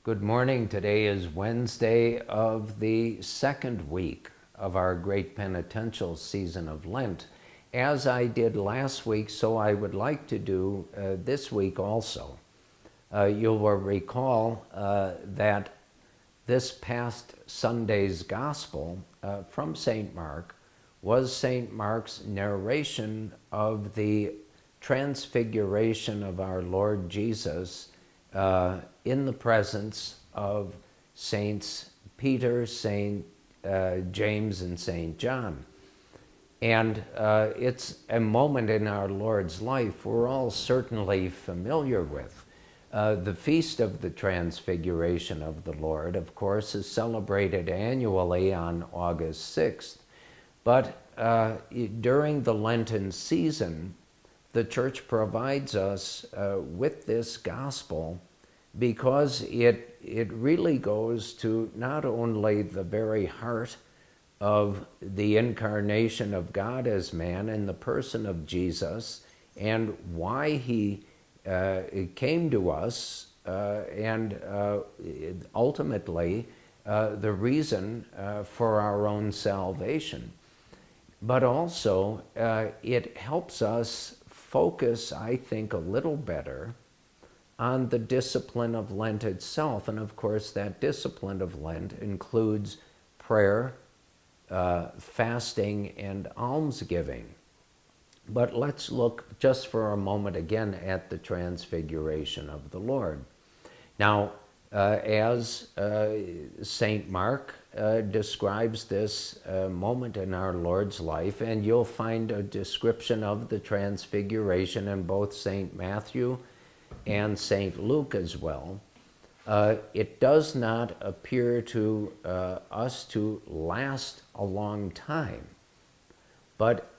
Good morning. Today is Wednesday of the second week of our great penitential season of Lent. As I did last week, so I would like to do this week also. You will recall that this past Sunday's Gospel from St. Mark was St. Mark's narration of the transfiguration of our Lord Jesus in the presence of Saints Peter, Saint James, and Saint John. And it's a moment in our Lord's life we're all certainly familiar with. The Feast of the Transfiguration of the Lord, of course, is celebrated annually on August 6th. But during the Lenten season, the Church provides us with this gospel because it really goes to not only the very heart of the incarnation of God as man in the person of Jesus and why he came to us and ultimately the reason for our own salvation. But also it helps us focus, I think, a little better on the discipline of Lent itself. And of course, that discipline of Lent includes prayer, fasting, and almsgiving. But let's look just for a moment again at the transfiguration of the Lord. Now, as St. Mark describes this moment in our Lord's life, and you'll find a description of the transfiguration in both St. Matthew and St. Luke as well. It does not appear to us to last a long time, but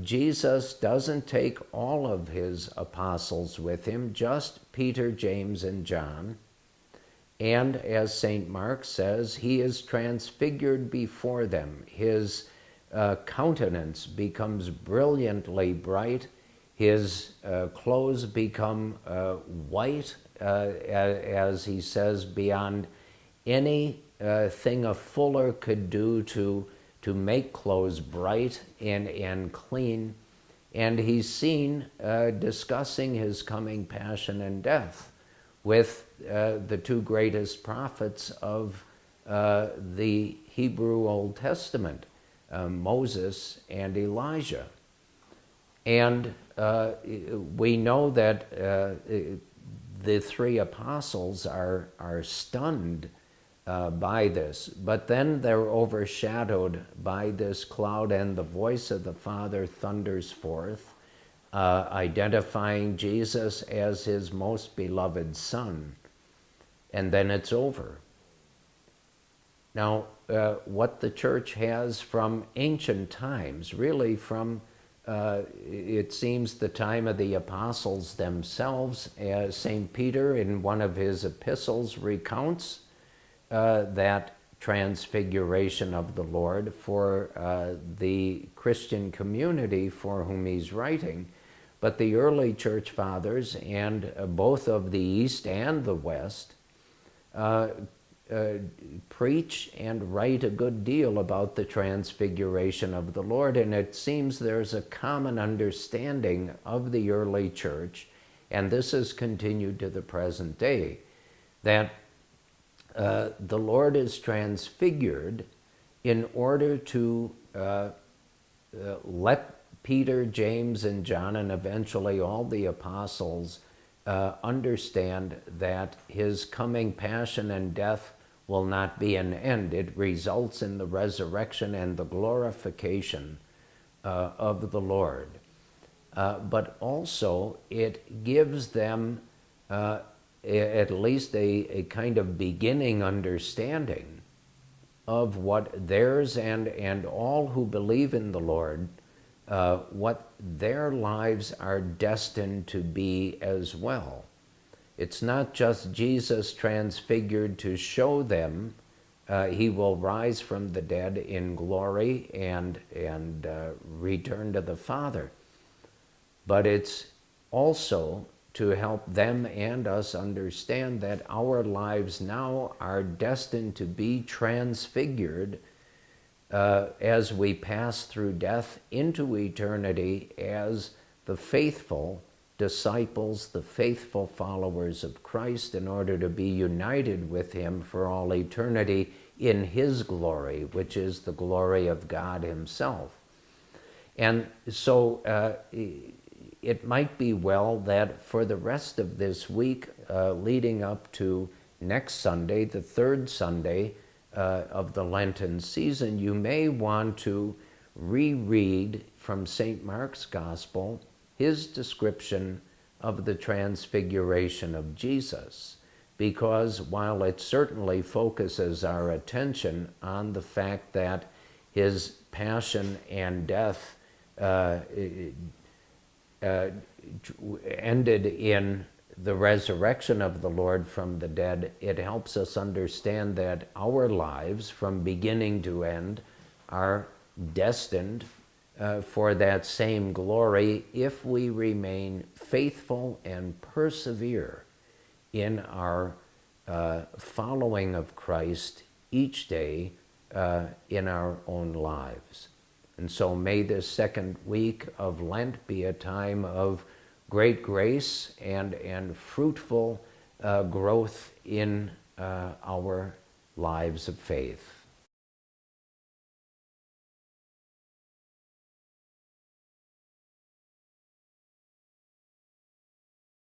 Jesus doesn't take all of his apostles with him, just Peter, James, and John. And as St. Mark says, he is transfigured before them. His countenance becomes brilliantly bright. His clothes become white, as he says, beyond anything a fuller could do to make clothes bright and clean. And he's seen discussing his coming passion and death with the two greatest prophets of the Hebrew Old Testament, Moses and Elijah. And we know that the three apostles are stunned by this, but then they're overshadowed by this cloud, and the voice of the Father thunders forth, identifying Jesus as his most beloved Son, and then it's over. Now, what the Church has from ancient times, really from it seems the time of the apostles themselves, as St. Peter in one of his epistles recounts that transfiguration of the Lord for the Christian community for whom he's writing. But the early church fathers, and both of the East and the West, preach and write a good deal about the transfiguration of the Lord, and it seems there's a common understanding of the early church, and this has continued to the present day, that the Lord is transfigured in order to let Peter, James, and John, and eventually all the apostles understand that his coming passion and death will not be an end. It results in the resurrection and the glorification of the Lord. But also it gives them at least a kind of beginning understanding of what theirs and all who believe in the Lord, what their lives are destined to be as well. It's not just Jesus transfigured to show them he will rise from the dead in glory and return to the Father, but it's also to help them and us understand that our lives now are destined to be transfigured as we pass through death into eternity as the faithful disciples, the faithful followers of Christ, in order to be united with Him for all eternity in His glory, which is the glory of God Himself. And so it might be well that for the rest of this week, leading up to next Sunday, the third Sunday of the Lenten season, you may want to reread from St. Mark's Gospel his description of the transfiguration of Jesus, because while it certainly focuses our attention on the fact that His passion and death ended in the resurrection of the Lord from the dead, it helps us understand that our lives from beginning to end are destined for that same glory if we remain faithful and persevere in our following of Christ each day in our own lives. And so may this second week of Lent be a time of great grace and fruitful growth in our lives of faith.